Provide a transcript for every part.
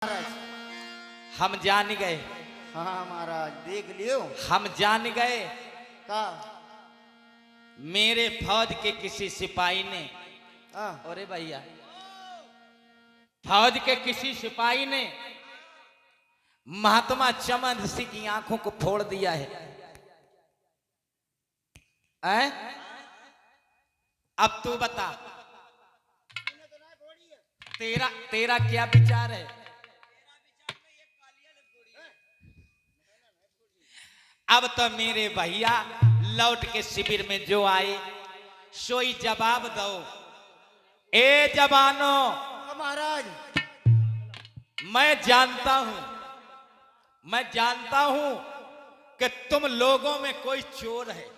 महाराज। हम जान गए। हाँ महाराज देख लियो। हम जान गए का मेरे फौज के किसी सिपाही ने, हाँ अरे भैया, फौज के किसी सिपाही ने महात्मा चमन ऋषि की आंखों को फोड़ दिया है। अब तू बता, तेरा तेरा क्या विचार है? अब तो मेरे भैया लौट के शिविर में जो आए सोई जवाब दो। ए जवानों, महाराज मैं जानता हूं कि तुम लोगों में कोई चोर है।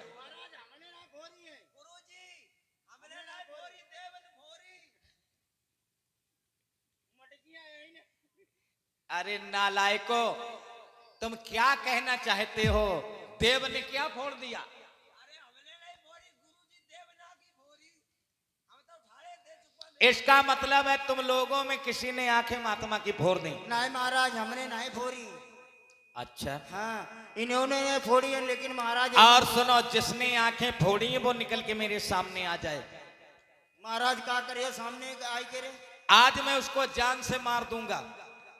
अरे नालायको, तुम क्या कहना चाहते हो? देव ने क्या फोड़ दिया? इसका मतलब है तुम लोगों में किसी ने आंखें महात्मा की फोड़ दी? नहीं महाराज, हमने नहीं फोड़ी। अच्छा, हाँ इन्होंने फोड़ी है, लेकिन महाराज और सुनो, जिसने आंखें फोड़ी है वो निकल के मेरे सामने आ जाए। महाराज क्या करे सामने आई करे? आज मैं उसको जान से मार दूंगा।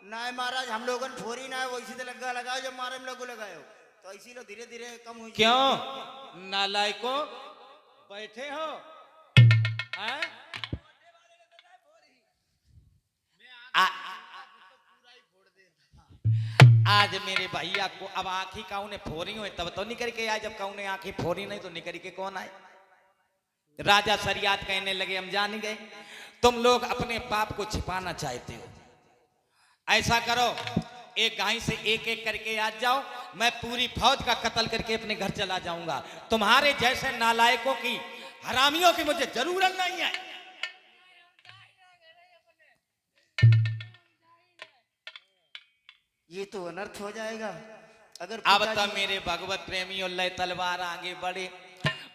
नहीं महाराज, हम लोगों ने फोड़ी ना है, वो इसी तरह लगाओ जब मारे हम लोग लगाओ, तो इसीलिए धीरे धीरे कम हुई। क्यों नालायको बैठे हो? आज मेरे भैया को अब आंखी काऊ ने फोरी हुए तब तो निकल के आए, जब काऊ ने आंखी फोरी नहीं तो निकल के कौन आए? राजा सरियात कहने लगे, हम जान गए तुम लोग अपने पाप को छिपाना चाहते हो। ऐसा करो, एक गाय से एक एक करके आ जाओ, मैं पूरी फौज का कत्ल करके अपने घर चला जाऊंगा। तुम्हारे जैसे नालायकों की, हरामियों की मुझे जरूरत नहीं है। ये तो अनर्थ हो जाएगा अगर अब तक मेरे भगवत प्रेमियों लय तलवार आगे बढ़े,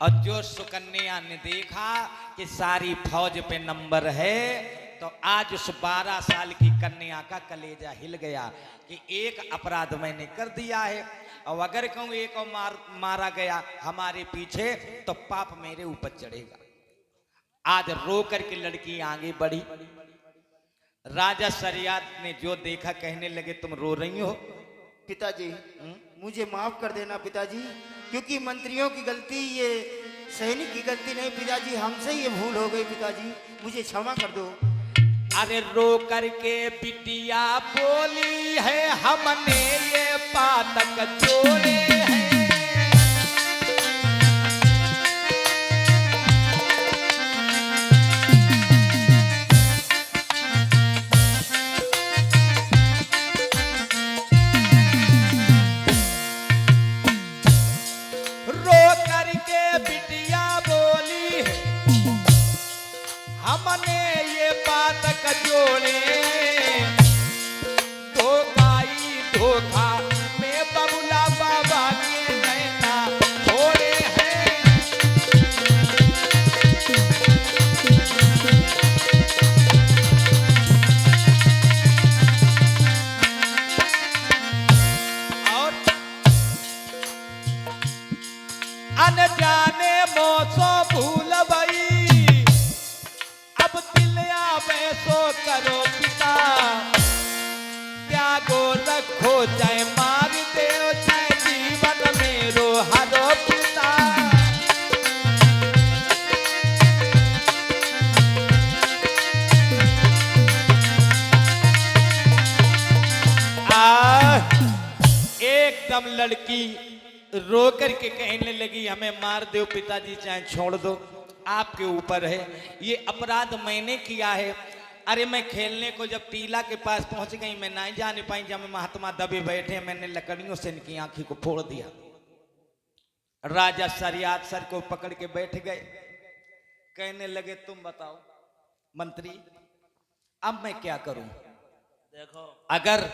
और जो सुकन्या ने देखा कि सारी फौज पे नंबर है, तो आज उस 12 साल की कन्या का कलेजा हिल गया कि एक अपराध मैंने कर दिया है, और अगर कहूं एक और मारा गया हमारे पीछे तो पाप मेरे ऊपर चढ़ेगा। आज रो करके लड़की आगे बढ़ी। राजा सरियात ने जो देखा कहने लगे, तुम रो रही हो? पिताजी मुझे माफ कर देना पिताजी, क्योंकि मंत्रियों की गलती, ये सैनिक की गलती नहीं पिताजी, हमसे ये भूल हो गई पिताजी, मुझे क्षमा कर दो। अरे रो करके बिटिया बोली है, हमने ये पातक जोड़े हैं। रो करके बिटिया बोली है, हमने ये पातक जोड़े, धोखा में बबुला बाबा के नैना थोड़े हैं। और अनजाने मौसो भूल भई, अब दिल आवे सो करो पिता, त्यागो रखो चाहे मार दे, चाहे जीवन मेरो हरो पिता। एकदम लड़की रो करके कहने लगी, हमें मार दो पिताजी चाहे छोड़ दो, आपके ऊपर है, ये अपराध मैंने किया है। अरे मैं खेलने को जब टीला के पास पहुंच गई, मैं नहीं जाने पाई, जब महात्मा दबे बैठे, मैंने लकड़ियों से इनकी आंखी को फोड़ दिया। राजा सरियात सर को पकड़ के बैठ गए, कहने लगे, तुम बताओ मंत्री, अब मैं क्या करूं? देखो, अगर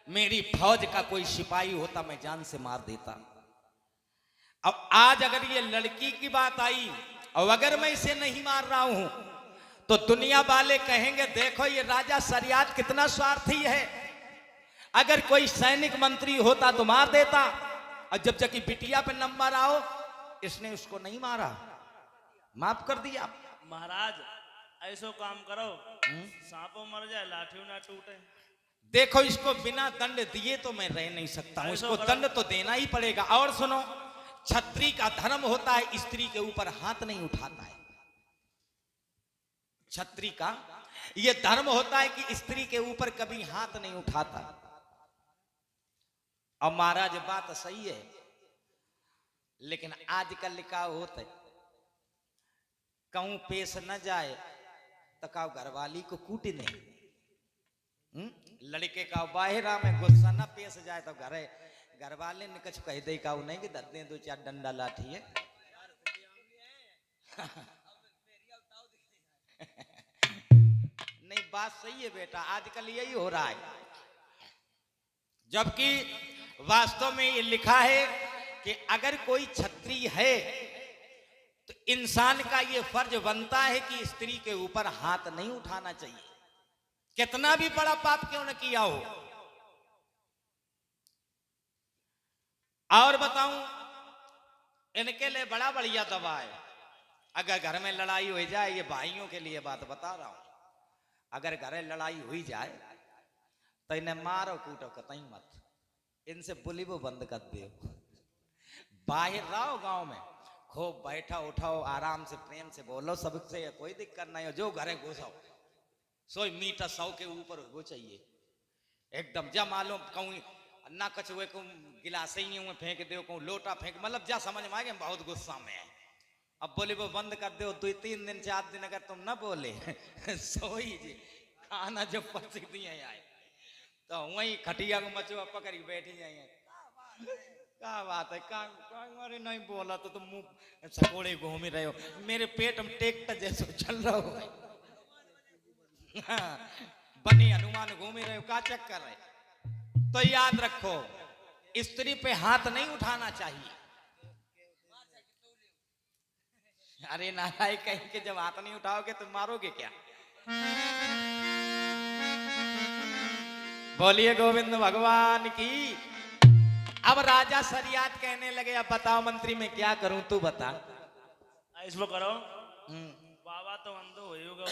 मेरी फौज का कोई सिपाही होता मैं जान से मार देता। अब आज अगर ये लड़की की बात आई, और अगर मैं इसे नहीं मार रहा हूं तो दुनिया वाले कहेंगे देखो ये राजा शरियात कितना स्वार्थी है, अगर कोई सैनिक मंत्री होता तो मार देता, और जब जबकि बिटिया पे नंबर आओ इसने उसको नहीं मारा, माफ कर दिया। महाराज ऐसो काम करो, सांपों मर जाए लाठी ना टूटे। देखो इसको बिना दंड दिए तो मैं रह नहीं सकता हूं, इसको दंड तो देना ही पड़ेगा। और सुनो, छत्री का धर्म होता है स्त्री के ऊपर हाथ नहीं उठाता है। छत्री का ये धर्म होता है कि स्त्री के ऊपर कभी हाथ नहीं उठाता। और महाराज बात सही है, लेकिन आजकल क्या होता है, कहूं पेश न जाए तो कहूं घरवाली को कूट दे, लड़के का बाहरा में गुस्सा न पेश जाए तो घर वाले ने कुछ कह दे का नहीं कि दे दो चार डंडा लाठी है। नहीं बात सही है बेटा, आजकल यही हो रहा है, जबकि वास्तव में ये लिखा है कि अगर कोई क्षत्रिय है तो इंसान का ये फर्ज बनता है कि स्त्री के ऊपर हाथ नहीं उठाना चाहिए, कितना भी बड़ा पाप क्यों न किया हो। और बताऊं, इनके लिए बड़ा बढ़िया दवा है, अगर घर में लड़ाई हो जाए, ये भाइयों के लिए बात बता रहा हूं, अगर घर में लड़ाई हुई जाए तो इन्हें मारो कूटो कतई मत, इनसे बोली वो बंद कर दो, बाहर रहो गांव में, खूब बैठा उठाओ, आराम से प्रेम से बोलो, सबसे कोई दिक्कत नहीं हो, जो घरे घुसाओ सोई मीठा 100 के ऊपर हो चाहिए एकदम। जा मालूम कहूँ ना कछुए को गिलास ही में फेंक दो, कहूँ लोटा फेंक, मतलब जा समझ में आ गया बहुत गुस्सा में है। अब बोले वो बंद कर दो, 2-3 दिन 4 दिन अगर तुम न बोले सोई जी खाना जब पच दिए आए तो वही खटिया को मचुआ पकड़ बैठी जाइए, क्या बात है, अरे नहीं बोला तो तुम मुंह सकोड़े घूम ही रहे हो, मेरे पेट में टेक्टर जैसे चल रहा हो, बनी हनुमान घूम ही रहे हो, क्या चक्कर है। तो याद रखो, स्त्री पे हाथ नहीं उठाना चाहिए। अरे नारायण कहीं के जब हाथ नहीं उठाओगे तो मारोगे क्या। बोलिए गोविंद भगवान की। अब राजा शरियात कहने लगे अब बताओ मंत्री मैं क्या करूं, तू बता। इसको करो, बाबा तो अंधो होगा,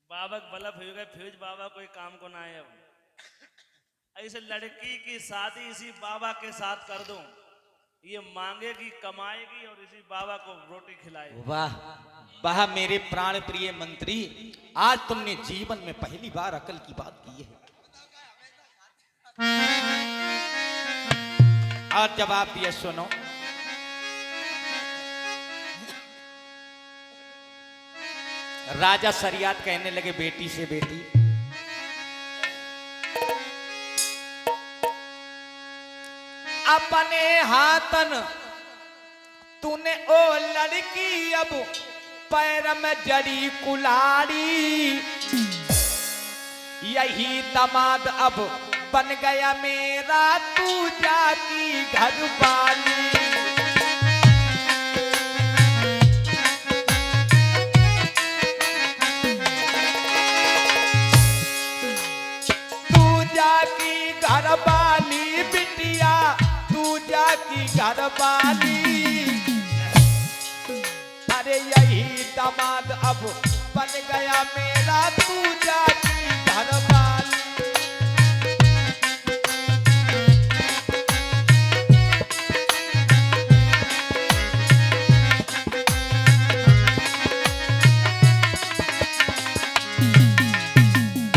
बाबा बल्ब हो गए, फ्यूज बाबा कोई काम को ना आए। अब ऐसे लड़की की शादी इसी बाबा के साथ कर दूं, ये मांगेगी कमाएगी और इसी बाबा को रोटी खिलाएगी। वाह वाह मेरे प्राण प्रिय मंत्री, आज तुमने जीवन में पहली बार अकल की बात की है। और जवाब दिया सुनो, राजा शरियात कहने लगे बेटी से बेटी अपने हाथन तूने ओ लड़की अब पैर में जड़ी कुलाड़ी, यही दामाद अब बन गया मेरा, तू जाकी घर वाली। तू जाकी घर वाली बिटिया, तू जाकी घर वाली, अरे यही दामाद अब बन गया मेरा, तू जाकी घर वाली।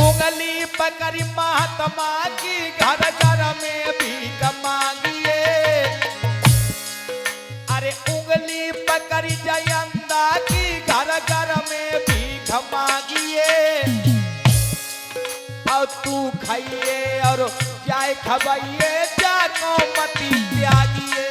उंगली पकड़ी महात्मा की घर घर में भीख मांगिए, अरे उंगली पकड़ी जयंदा की घर घर में भीख मांगिए, और तू खाइए और चाय खवाइए, जाको मती त्यागिए।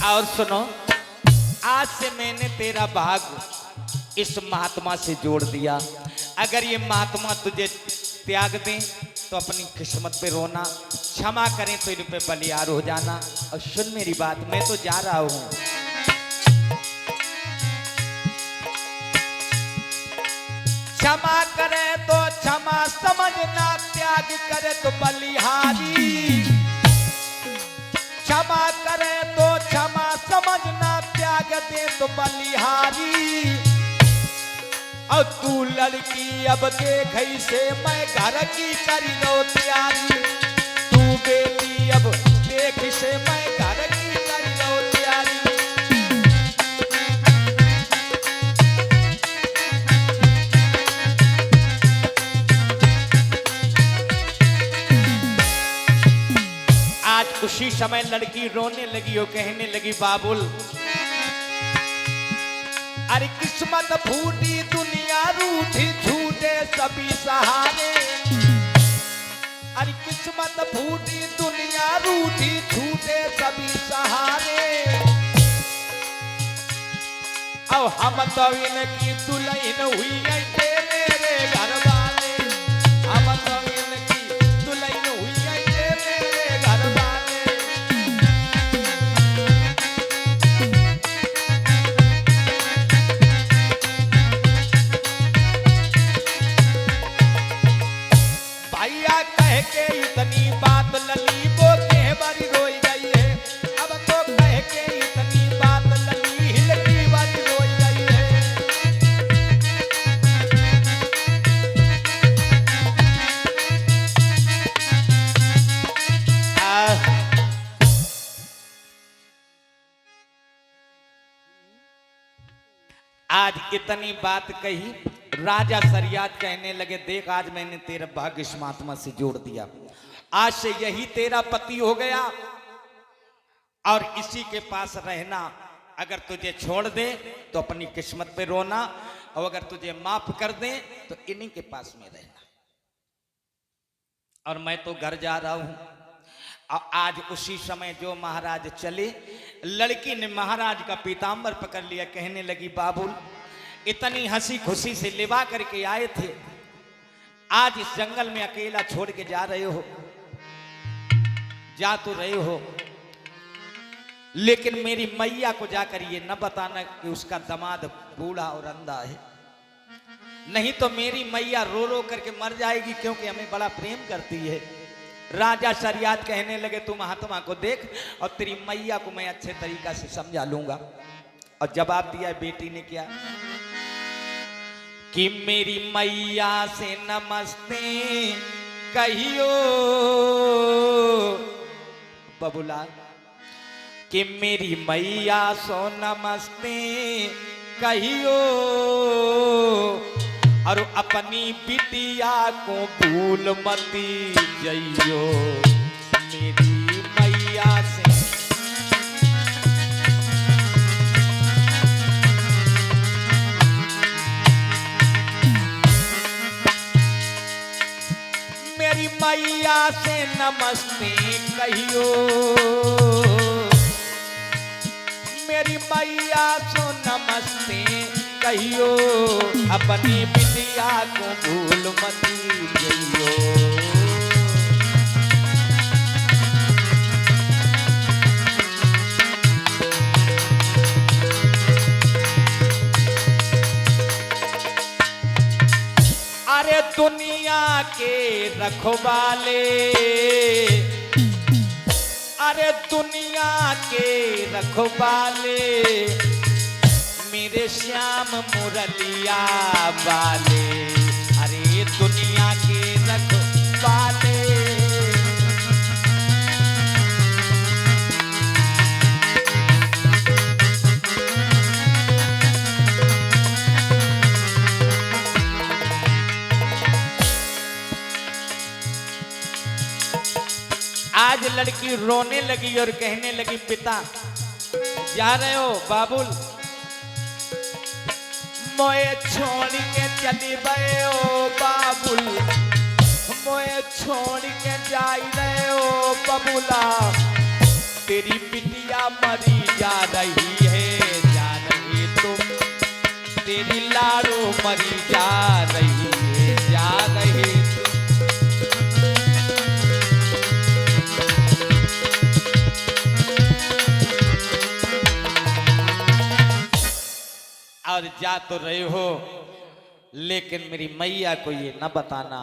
और सुनो, आज से मैंने तेरा भाग इस महात्मा से जोड़ दिया, अगर ये महात्मा तुझे त्याग दें तो अपनी किस्मत पे रोना, क्षमा करें तो इन पे बलियार हो जाना। और सुन मेरी बात, मैं तो जा रहा हूं। क्षमा करे तो क्षमा समझना, त्याग करे तो बलिहारी। क्षमा करे तो क्षमा समझना, त्याग दे तो बलिहारी। और तू लड़की अब देख से मैं घर की करी लो तैयारी। तू बेटी अब देख से मैं घर की करी लो तैयारी। आज उसी समय लड़की रोने लगी और कहने लगी, बाबुल अरे किस्मत फूटी दुनिया रूठी, झूठे सभी सहारे। अरे किस्मत फूटी दुनिया रूठी, झूठे सभी सहारे। अब हम तो इनकी दुल्हन हुई है मेरे घर वाले। हम तो इनकी दुल्हन हुई है मेरे घर वाले। कह के इतनी बात लली वो के बारी रोई गई है। अब तो कह के इतनी बात लली हिलकी बारी रोई गई है। आज इतनी बात कही, राजा सरियाद कहने लगे, देख आज मैंने तेरा भाग्य इस महात्मा से जोड़ दिया। आज से यही तेरा पति हो गया और इसी के पास रहना। अगर तुझे छोड़ दे तो अपनी किस्मत पे रोना, और अगर तुझे माफ कर दे तो इन्हीं के पास में रहना। और मैं तो घर जा रहा हूं। और आज उसी समय जो महाराज चले, लड़की ने महाराज का पीतांबर पकड़ लिया, कहने लगी, बाबुल इतनी हंसी खुशी से लिवा करके आए थे, आज इस जंगल में अकेला छोड़ के जा रहे हो। जा तो रहे हो, लेकिन मेरी मैया को जाकर ये न बताना कि उसका दामाद बूढ़ा और अंधा है, नहीं तो मेरी मैया रो रो करके मर जाएगी, क्योंकि हमें बड़ा प्रेम करती है। राजा सरियाद कहने लगे, तू महात्मा को देख और तेरी मैया को मैं अच्छे तरीका से समझा लूंगा। और जवाब दिया बेटी ने क्या कि मेरी मैया से नमस्ते कहियो बबुला, कि मेरी मैया सो नमस्ते कहियो, और अपनी बिटिया को भूल मती जइयो। मेरी मैया से मेरी मैया से नमस्ते कहियो, मेरी मैया सो नमस्ते कहियो, अपनी बिटिया को भूल मती जइयो। अरे दुनिया के रखवाले, अरे दुनिया के रखवाले, मेरे श्याम मुरलिया वाले। अरे दुनिया के रखवाले, आज लड़की रोने लगी और कहने लगी, पिता जा रहे हो बाबुल, मोए छोड़ के चली गए हो बाबुल, मोए छोड़ के जा रहे हो बबुला, तेरी बिटिया मरी जा रही है, जा रही तुम, तेरी लाड़ो मरी जा रही है, जा रही तुम। और जा तो रहे हो, लेकिन मेरी मैया को ये न बताना